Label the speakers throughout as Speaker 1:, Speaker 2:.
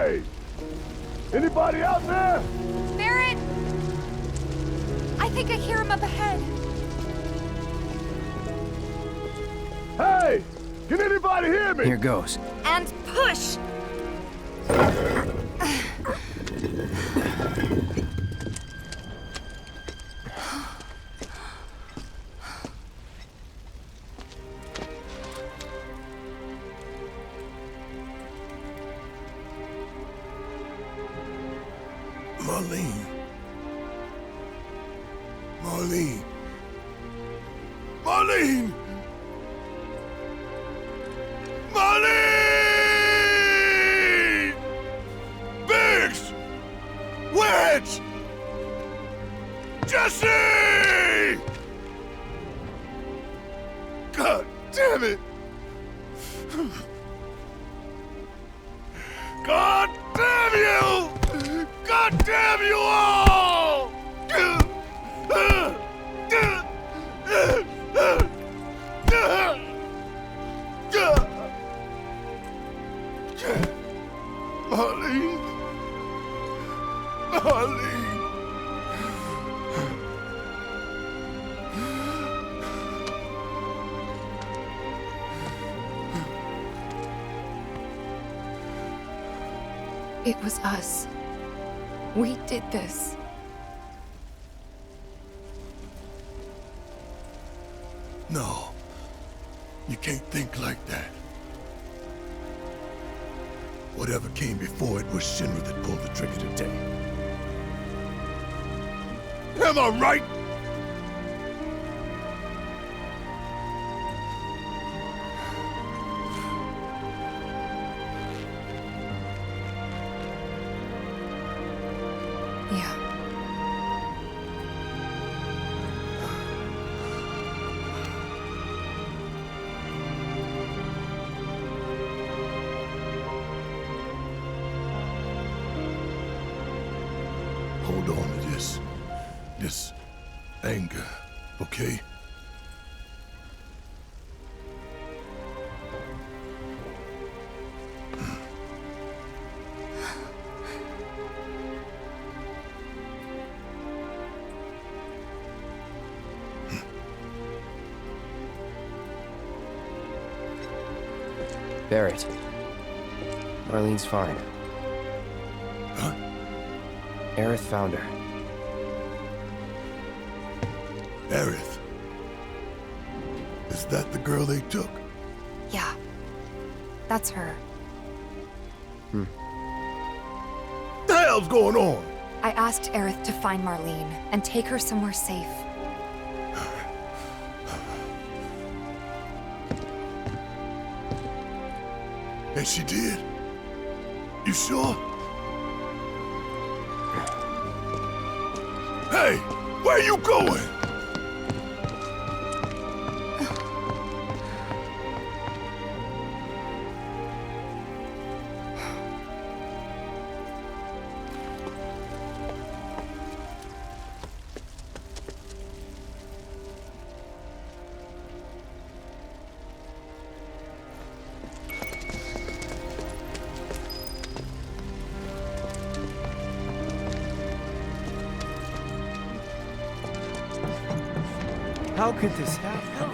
Speaker 1: Hey! Anybody out there?
Speaker 2: Barrett! I think I hear him up ahead.
Speaker 1: Hey! Can anybody hear me?
Speaker 3: Here goes.
Speaker 2: And push!
Speaker 1: Marlene. Marlene. Marlene! Marlene! Biggs! Wedge! Jesse! God damn it! God damn you! God damn you all! Marlene. Marlene.
Speaker 2: It was us. We did this.
Speaker 1: No. You can't think like that. Whatever came before it was Shinra that pulled the trigger today. Am I right?
Speaker 2: Yeah.
Speaker 1: Hold on to this anger, okay?
Speaker 3: Barrett. Marlene's fine.
Speaker 1: Huh?
Speaker 3: Aerith found her.
Speaker 1: Aerith. Is that the girl they took?
Speaker 2: Yeah. That's her.
Speaker 1: The hell's going on?
Speaker 2: I asked Aerith to find Marlene and take her somewhere safe.
Speaker 1: And she did? You sure? Hey, where you going?
Speaker 3: How could this happen?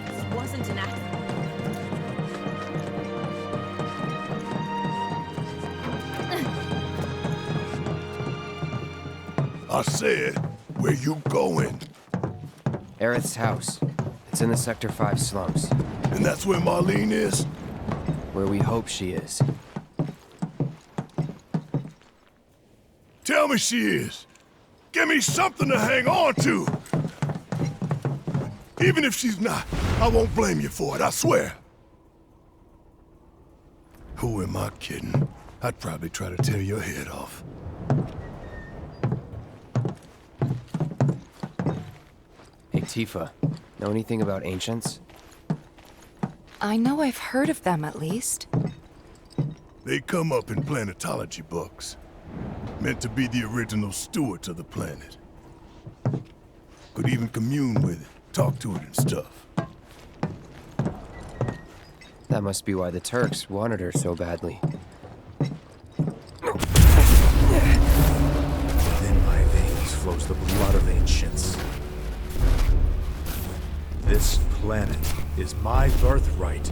Speaker 4: This wasn't an accident.
Speaker 1: I said, where you going?
Speaker 3: Aerith's house. It's in the Sector 5 slums.
Speaker 1: And that's where Marlene is?
Speaker 3: Where we hope she is.
Speaker 1: Tell me she is. Give me something to hang on to. Even if she's not, I won't blame you for it, I swear. Who am I kidding? I'd probably try to tear your head off.
Speaker 3: Hey, Tifa. Know anything about ancients?
Speaker 2: I know I've heard of them, at least.
Speaker 1: They come up in planetology books. Meant to be the original stewards of the planet. Could even commune with it, talk to it and stuff.
Speaker 3: That must be why the Turks wanted her so badly.
Speaker 4: Within my veins flows the blood of ancients. This planet is my birthright.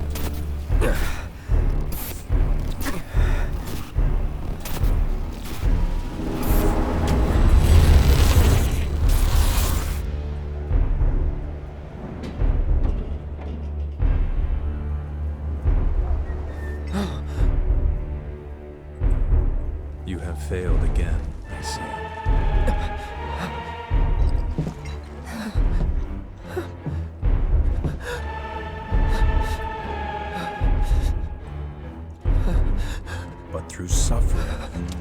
Speaker 4: You have failed again, I see. But through suffering,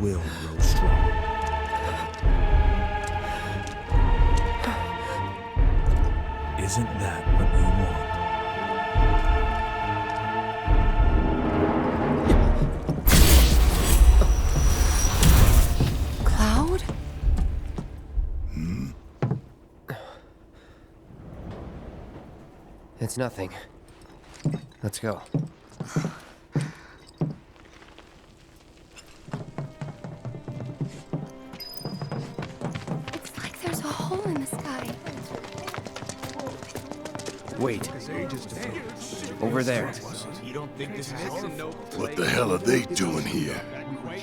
Speaker 4: you will grow strong. Isn't that what you want?
Speaker 2: Cloud?
Speaker 3: It's nothing. Let's go.
Speaker 2: It's like there's a hole in the sky.
Speaker 3: Wait. Over there.
Speaker 1: What the hell are they doing here?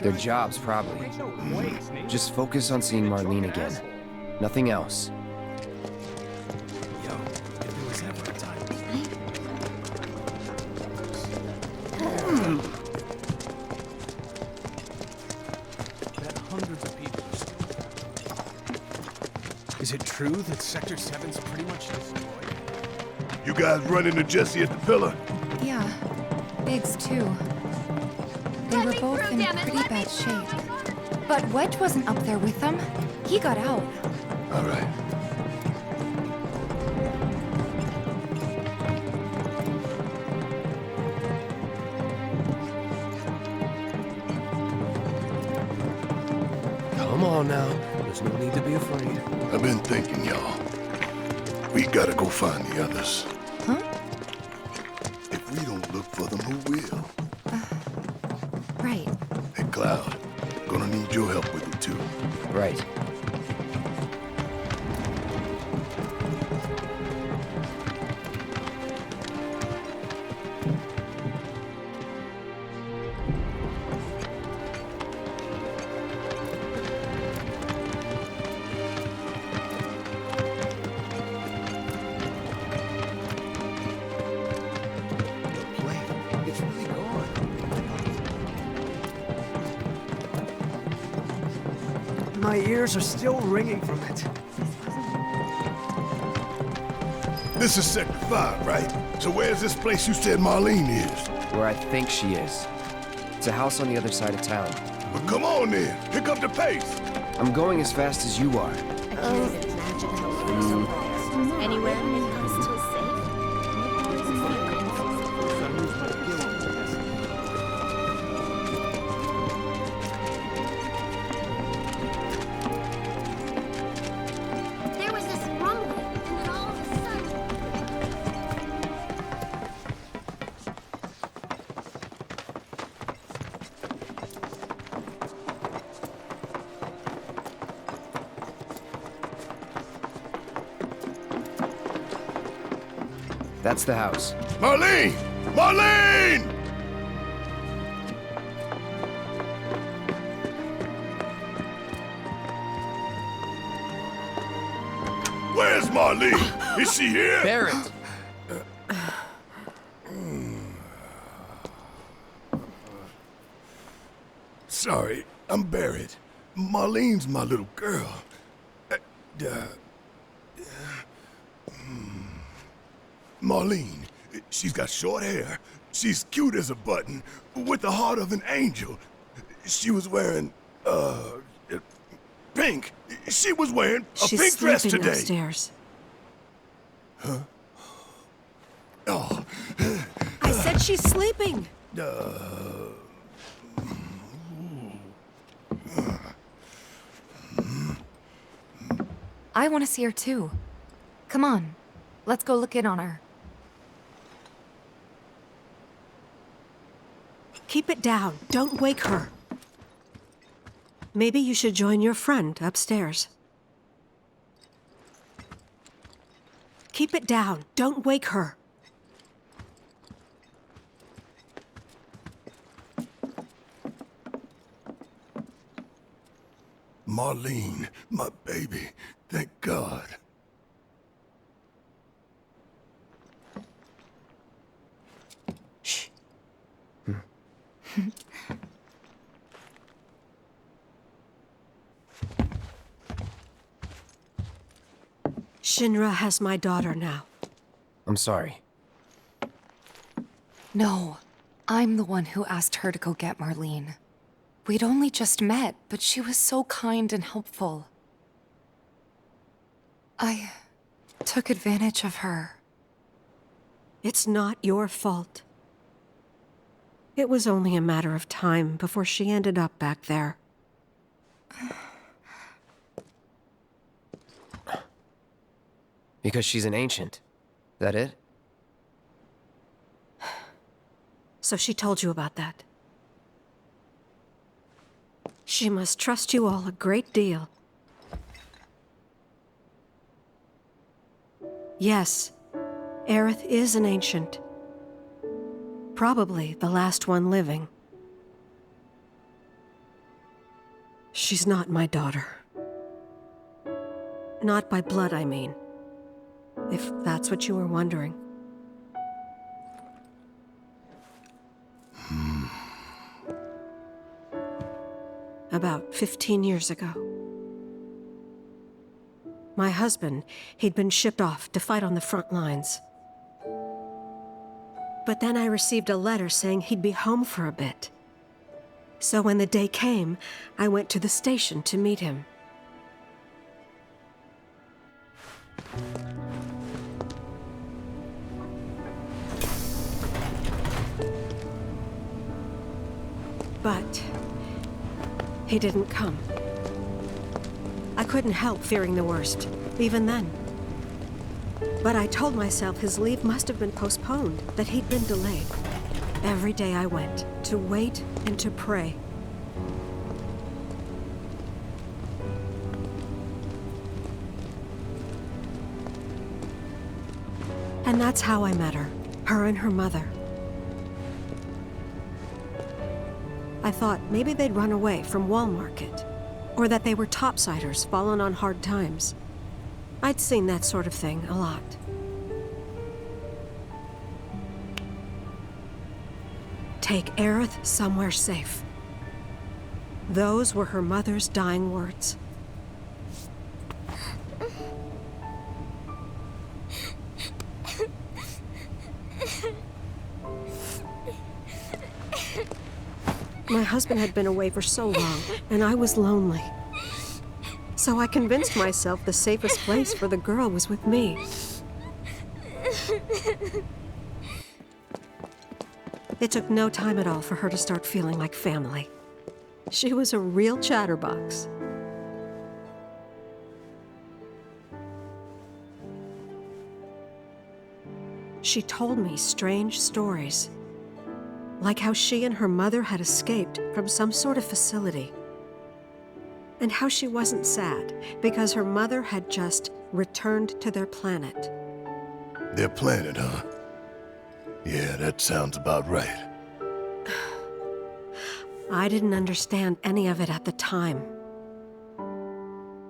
Speaker 3: Their jobs, probably. Just focus on seeing Marlene again. Nothing else.
Speaker 5: Hundreds of people. Is it true that Sector 7's pretty much destroyed?
Speaker 1: You guys run into Jesse at the pillar?
Speaker 2: Yeah, Biggs too. They were both in pretty bad shape. But Wedge wasn't up there with them. He got out.
Speaker 1: All right.
Speaker 3: Come on now. There's no need to be afraid.
Speaker 1: I've been thinking, y'all. We gotta go find the others.
Speaker 2: Huh?
Speaker 1: If we don't look for them, who will?
Speaker 2: Right.
Speaker 1: Hey, Cloud, gonna need your help with it too.
Speaker 3: Right.
Speaker 5: It's really gone. My ears are still ringing from it.
Speaker 1: This is Sector 5, right? So where's this place you said Marlene is?
Speaker 3: Where I think she is. It's a house on the other side of town.
Speaker 1: Well, come on then. Pick up the pace.
Speaker 3: I'm going as fast as you are.
Speaker 6: Anywhere it's still safe. There was this rumbling, and then all of a sudden.
Speaker 3: That's the house.
Speaker 1: Marlene! Marlene! Where's Marlene? Is she here?
Speaker 3: Barrett!
Speaker 1: Sorry, I'm Barrett. Marlene's my little girl. Marlene, she's got short hair. She's cute as a button, with the heart of an angel. She was wearing, pink. She was wearing a pink dress today.
Speaker 7: Upstairs.
Speaker 1: Oh,
Speaker 7: I said she's sleeping.
Speaker 2: I want to see her too. Come on. Let's go look in on her.
Speaker 7: Keep it down. Don't wake her. Maybe you should join your friend upstairs. Keep it down. Don't wake her.
Speaker 1: Marlene, my baby. Thank God.
Speaker 3: Shh.
Speaker 7: Shinra has my daughter now.
Speaker 3: I'm sorry.
Speaker 2: No, I'm the one who asked her to go get Marlene. We'd only just met, but she was so kind and helpful. I took advantage of her.
Speaker 7: It's not your fault. It was only a matter of time before she ended up back there.
Speaker 3: Because she's an ancient. That it?
Speaker 7: So she told you about that. She must trust you all a great deal. Yes, Aerith is an ancient. Probably the last one living. She's not my daughter. Not by blood, I mean. If that's what you were wondering. About 15 years ago. My husband, he'd been shipped off to fight on the front lines. But then I received a letter saying he'd be home for a bit. So when the day came, I went to the station to meet him. But he didn't come. I couldn't help fearing the worst, even then. But I told myself his leave must have been postponed, that he'd been delayed. Every day I went, to wait and to pray. And that's how I met her and her mother. I thought maybe they'd run away from Wall Market, or that they were topsiders fallen on hard times. I'd seen that sort of thing a lot. Take Aerith somewhere safe. Those were her mother's dying words. My husband had been away for so long, and I was lonely. So I convinced myself the safest place for the girl was with me. It took no time at all for her to start feeling like family. She was a real chatterbox. She told me strange stories. Like how she and her mother had escaped from some sort of facility. And how she wasn't sad because her mother had just returned to their planet.
Speaker 1: Their planet, huh? Yeah, that sounds about right.
Speaker 7: I didn't understand any of it at the time.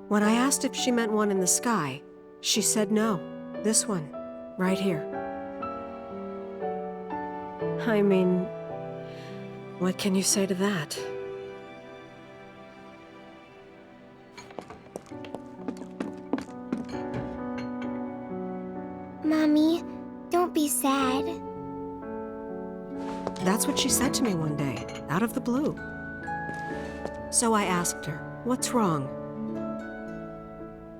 Speaker 7: When I asked if she meant one in the sky, she said no, this one, right here. I mean, what can you say to that?
Speaker 6: Mommy, don't be sad.
Speaker 7: That's what she said to me one day, out of the blue. So I asked her, what's wrong?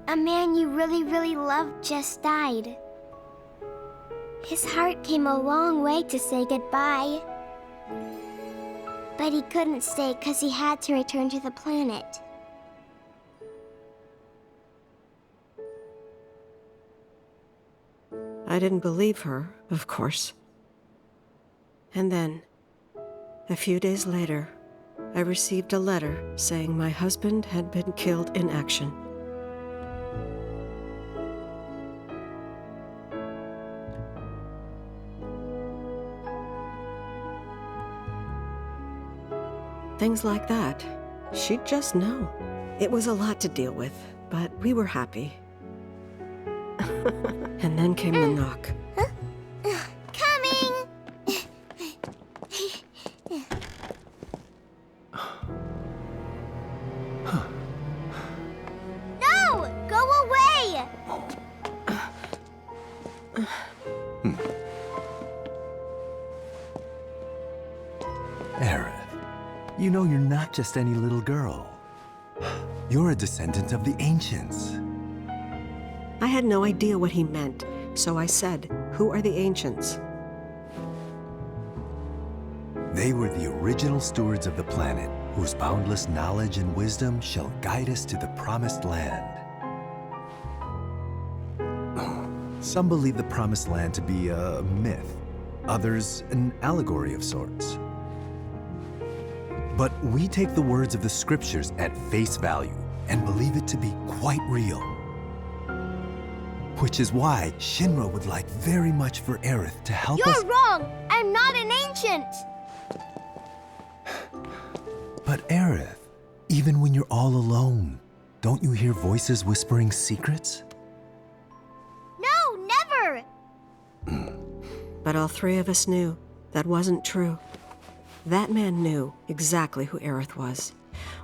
Speaker 6: A man you really, really loved just died. His heart came a long way to say goodbye. But he couldn't stay because he had to return to the planet. I
Speaker 7: I didn't believe her, of course. And then, A few days later, I received a letter saying my husband had been killed in action. Things like that, she'd just know. It was a lot to deal with, but we were happy. And then came the knock.
Speaker 6: Coming! No! Go away!
Speaker 4: Aerith, you know you're not just any little girl. You're a descendant of the ancients.
Speaker 7: I had no idea what he meant, so I said, "Who are the ancients?"
Speaker 4: They were the original stewards of the planet, whose boundless knowledge and wisdom shall guide us to the promised land. Some believe the promised land to be a myth, others an allegory of sorts. But we take the words of the scriptures at face value and believe it to be quite real. Which is why Shinra would like very much for Aerith to help us.
Speaker 6: You're wrong! I'm not an ancient!
Speaker 4: But Aerith, even when you're all alone, don't you hear voices whispering secrets?
Speaker 6: No, never!
Speaker 7: But all three of us knew that wasn't true. That man knew exactly who Aerith was,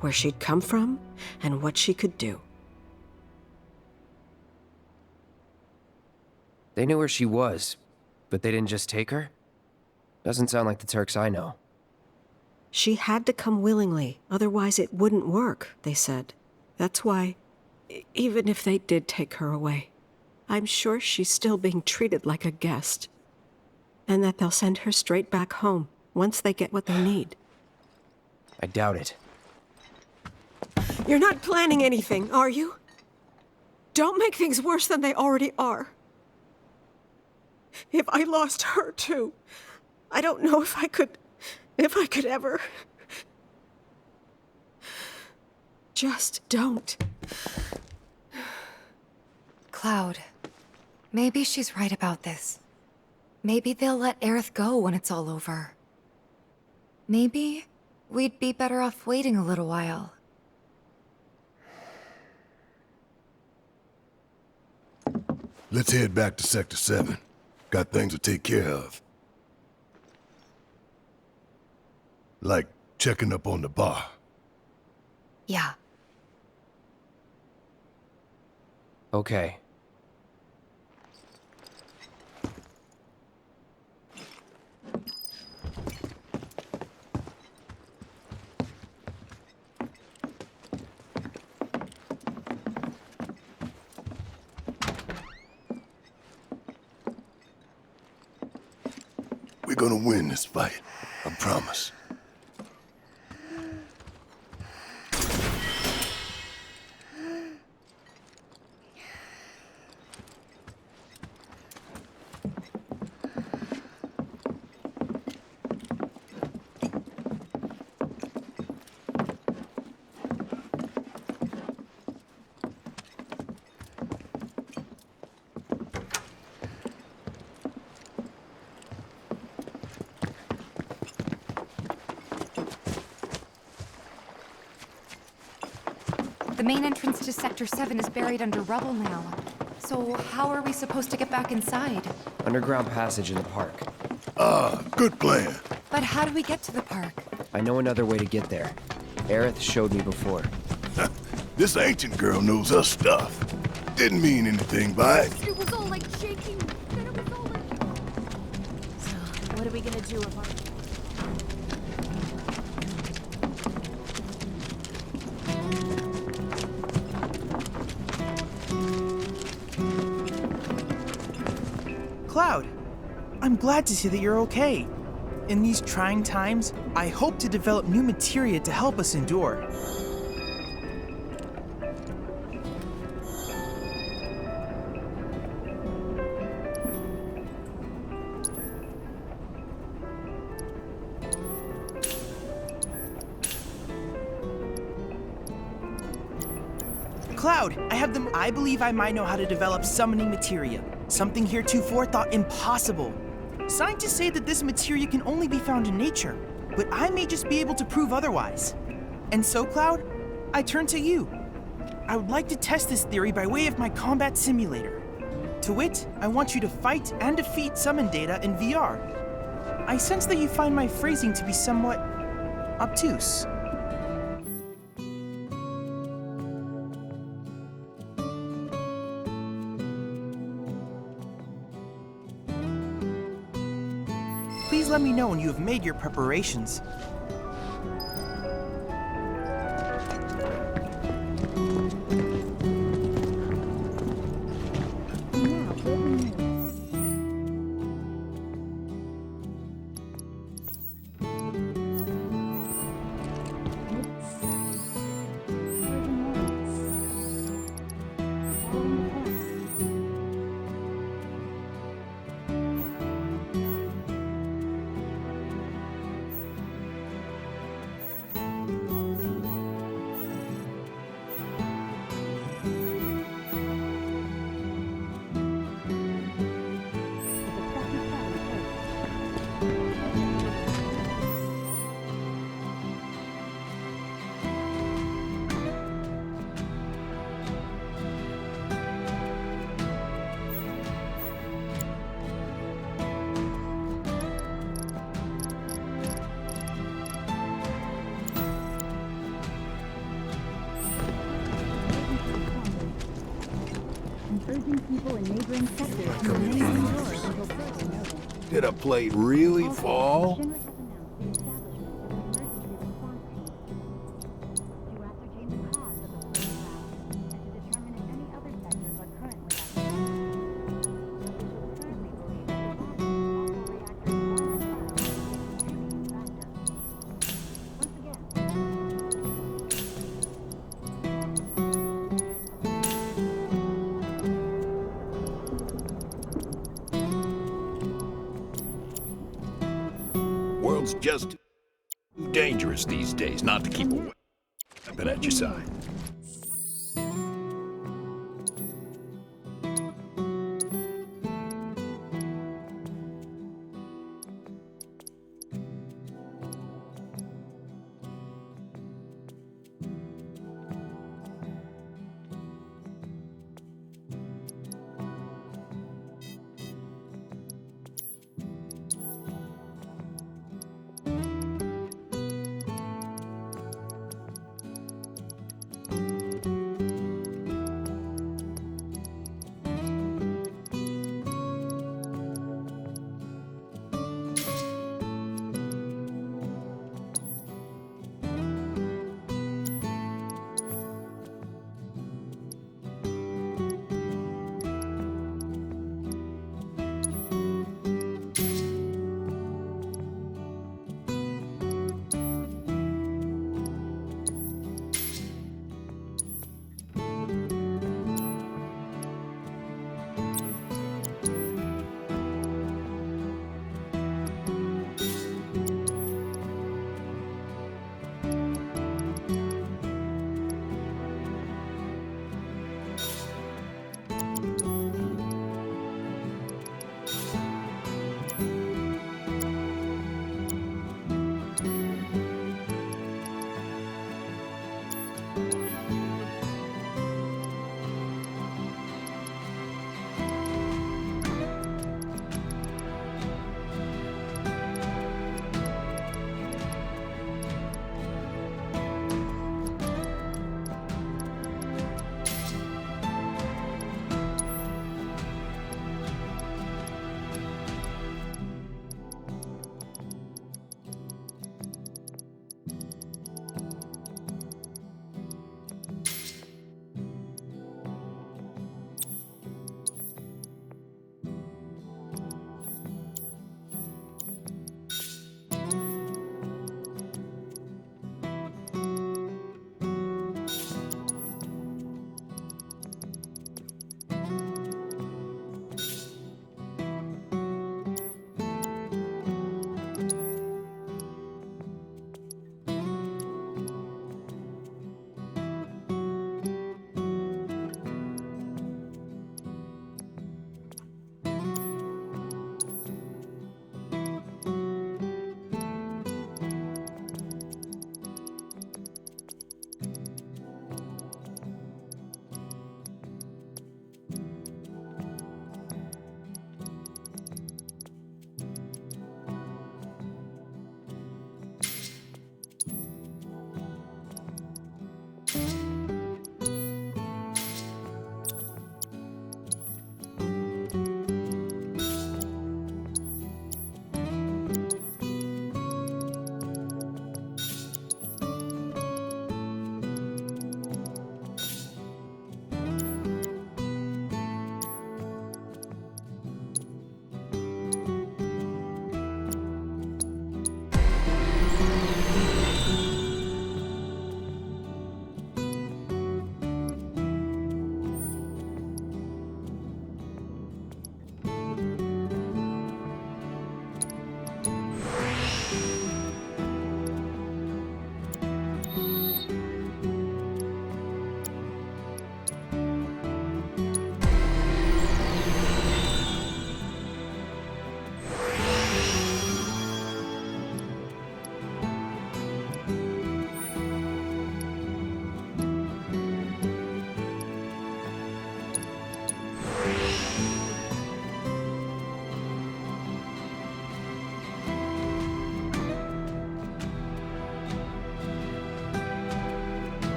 Speaker 7: where she'd come from, and what she could do.
Speaker 3: They knew where she was, but they didn't just take her? Doesn't sound like the Turks I know.
Speaker 7: She had to come willingly, otherwise it wouldn't work, they said. That's why, even if they did take her away, I'm sure she's still being treated like a guest. And that they'll send her straight back home once they get what they need.
Speaker 3: I doubt it.
Speaker 7: You're not planning anything, are you? Don't make things worse than they already are. If I lost her too, I don't know if I could ever. Just don't.
Speaker 2: Cloud, maybe she's right about this. Maybe they'll let Aerith go when it's all over. Maybe we'd be better off waiting a little while.
Speaker 1: Let's head back to Sector 7. Got things to take care of. Like checking up on the bar.
Speaker 2: Yeah.
Speaker 3: Okay.
Speaker 1: We're gonna win this fight. I promise.
Speaker 2: The main entrance to Sector 7 is buried under rubble now. So how are we supposed to get back inside?
Speaker 3: Underground passage in the park.
Speaker 1: Good plan.
Speaker 2: But how do we get to the park?
Speaker 3: I know another way to get there. Aerith showed me before.
Speaker 1: This ancient girl knows her stuff. Didn't mean anything by it.
Speaker 6: It was all like shaking. Then it was all like...
Speaker 8: So, what are we gonna do about it?
Speaker 9: Cloud, I'm glad to see that you're okay. In these trying times, I hope to develop new materia to help us endure. Cloud, I believe I might know how to develop summoning materia. Something heretofore thought impossible. Scientists say that this materia can only be found in nature, but I may just be able to prove otherwise. And so, Cloud, I turn to you. I would like to test this theory by way of my combat simulator. To wit, I want you to fight and defeat summon data in VR. I sense that you find my phrasing to be somewhat obtuse. Please let me know when you have made your preparations.
Speaker 1: Did a plate really fall? World's just too dangerous these days not to keep a weapon at your side.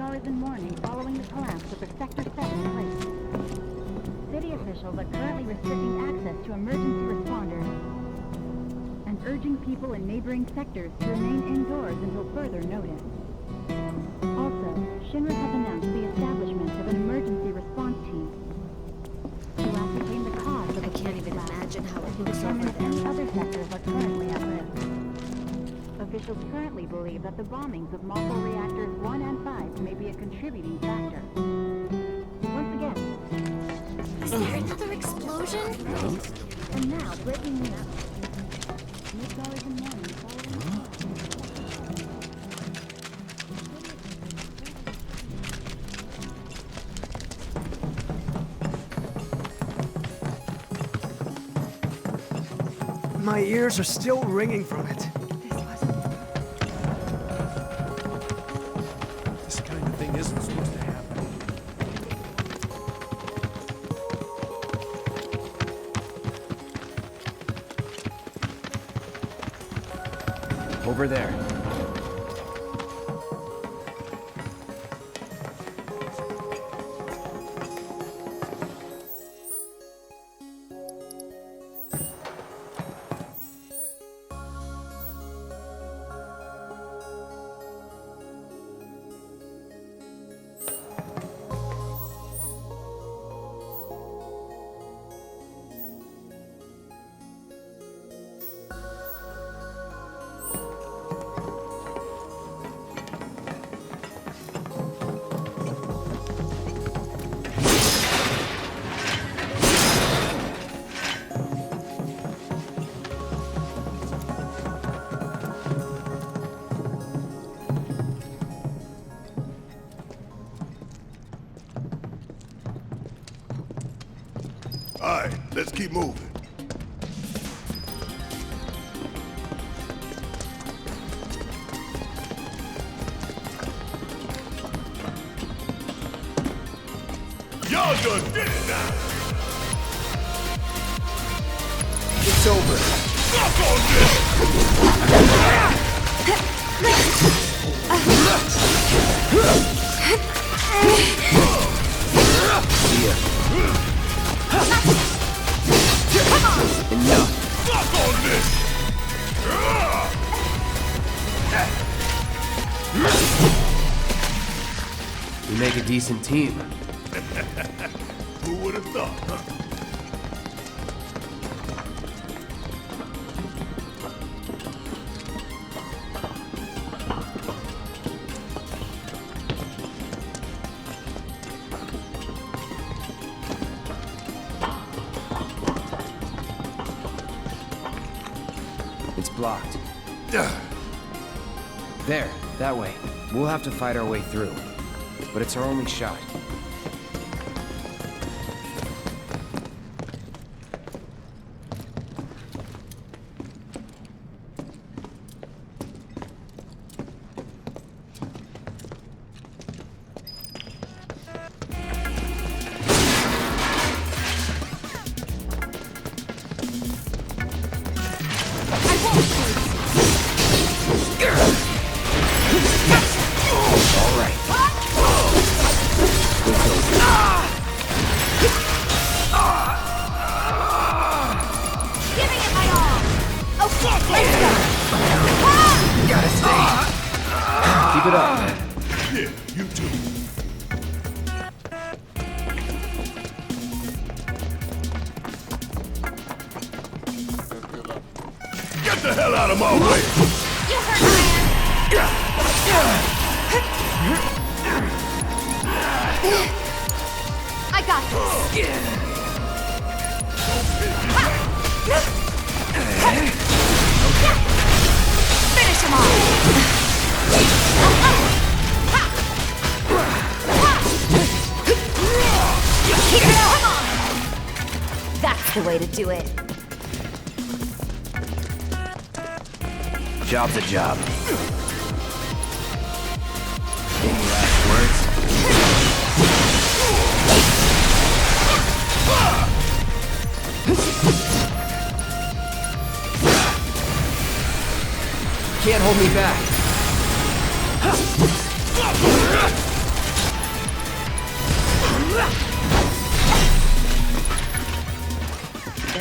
Speaker 10: Midgar is in mourning following the collapse of the Sector 7 place. City officials are currently restricting access to emergency responders and urging people in neighboring sectors to remain indoors until further notice. Also, Shinra has announced the establishment of an emergency response team to ascertain the cause of the
Speaker 8: can't even imagine how it looks
Speaker 10: determine
Speaker 8: over
Speaker 10: if any other sectors are currently at risk. Officials currently believe that the bombings of Mako reactors 1 and 5 may be a contributing factor. Once again,
Speaker 6: Is there another explosion?
Speaker 10: and now breaking news. Midgar is in mourning following
Speaker 5: My ears are still ringing from it.
Speaker 1: This kind of thing isn't supposed to happen.
Speaker 3: Over there.
Speaker 1: All right, let's keep moving. Y'all done did it now.
Speaker 5: It's over.
Speaker 1: Fuck on this!
Speaker 3: See ya. Enough.
Speaker 1: Fuck on this!
Speaker 3: We make a decent team.
Speaker 1: Who would have thought, huh?
Speaker 3: It's blocked. There, that way. We'll have to fight our way through. But it's our only shot. Keep it up, man.
Speaker 1: Yeah, you too. Get the hell out of my way!
Speaker 6: You hurt I got this. Finish him off. Keep it up. Come on. That's the way to do it.
Speaker 3: Job's a job. Any last words? Can't hold me back.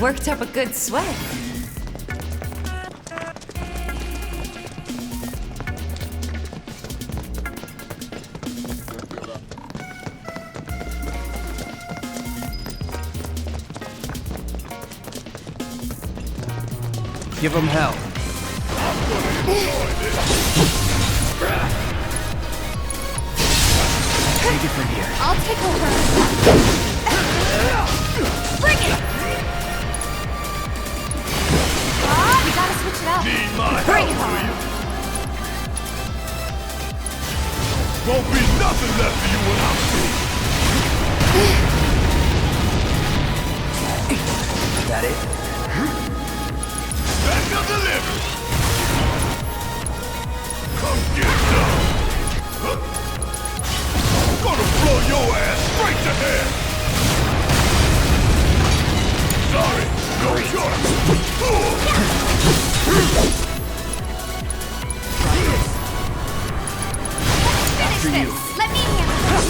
Speaker 2: Worked up a good sweat.
Speaker 3: Give him hell. Take it from here.
Speaker 2: I'll take over. Bring it! We gotta switch it up.
Speaker 1: Need my
Speaker 2: Bring it
Speaker 1: help,
Speaker 2: on.
Speaker 1: Won't be nothing left for you when I'm through.
Speaker 3: That it?
Speaker 1: Back up delivery. Come get some. Gonna blow your ass straight to hell. Sorry, no choice.
Speaker 2: After you. Let me handle this.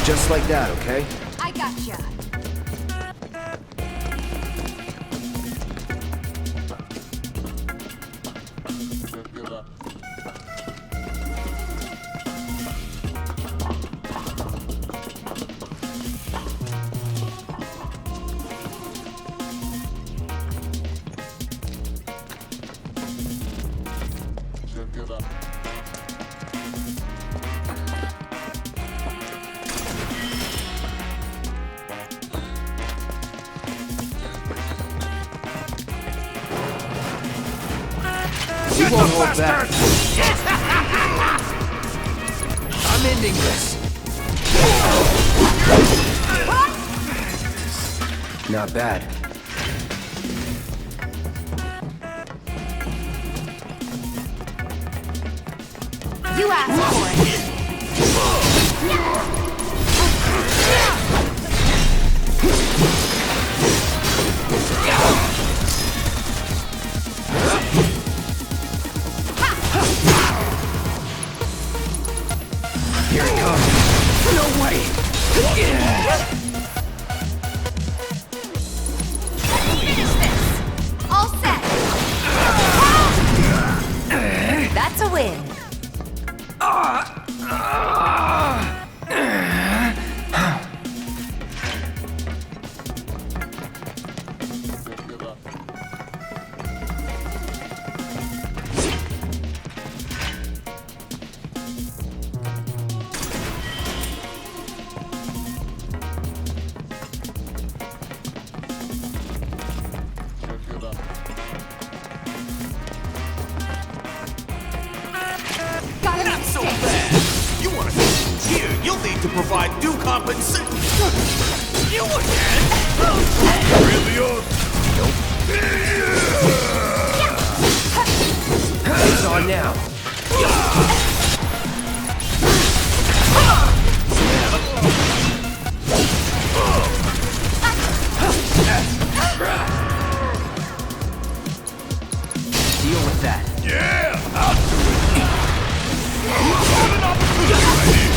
Speaker 3: Just like that, okay?
Speaker 2: I gotcha.
Speaker 3: We won't hold back. I'm ending this. Not bad.
Speaker 2: You asked for it.
Speaker 3: Here it comes. No way.
Speaker 2: Finish this. All set. That's a win.
Speaker 11: So bad. You want to get here, you'll need to provide due compensation. You again?
Speaker 1: Really yours?
Speaker 3: It's on now. Deal with that.
Speaker 1: Yeah, I'll do it. Got an opportunity right here.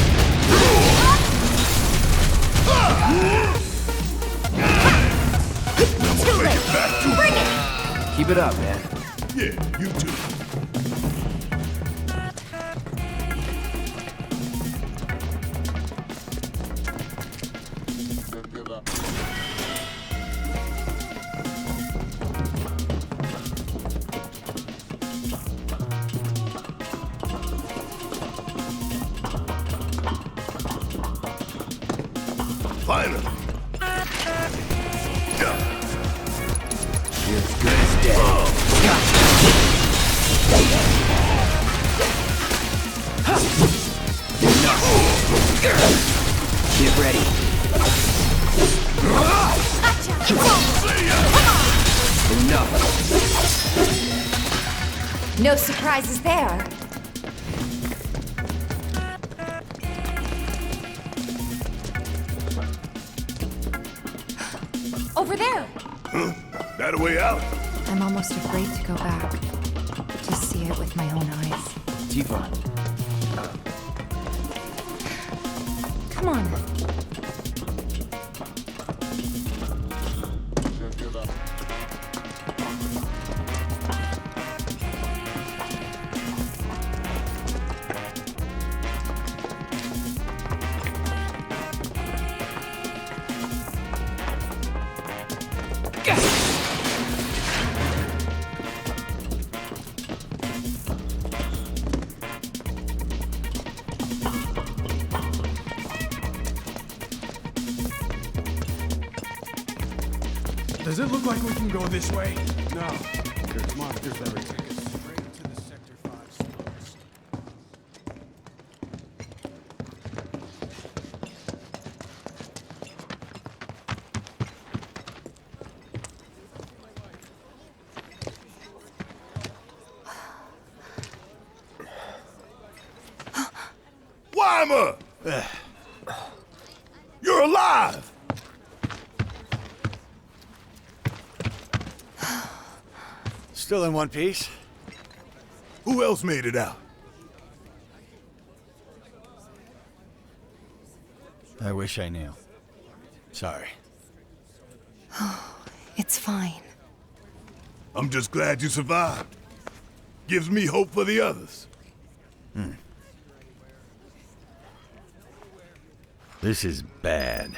Speaker 2: Too late. Bring it.
Speaker 3: Keep it up, man.
Speaker 1: Yeah, you too. Finally.
Speaker 3: You're as good as dead. Get ready. Enough.
Speaker 2: No surprises there. over there!
Speaker 1: Huh? That a way out?
Speaker 2: I'm almost afraid to go back. To see it with my own eyes.
Speaker 3: Tifa.
Speaker 2: Come on.
Speaker 12: Does it look like we can go this way? No. There's monsters everywhere. Straight into the Sector 5 slums.
Speaker 1: Weimer! You're alive!
Speaker 13: Still in one piece.
Speaker 1: Who else made it out?
Speaker 13: I wish I knew. Sorry.
Speaker 2: It's fine.
Speaker 1: I'm just glad you survived. Gives me hope for the others.
Speaker 13: This is bad.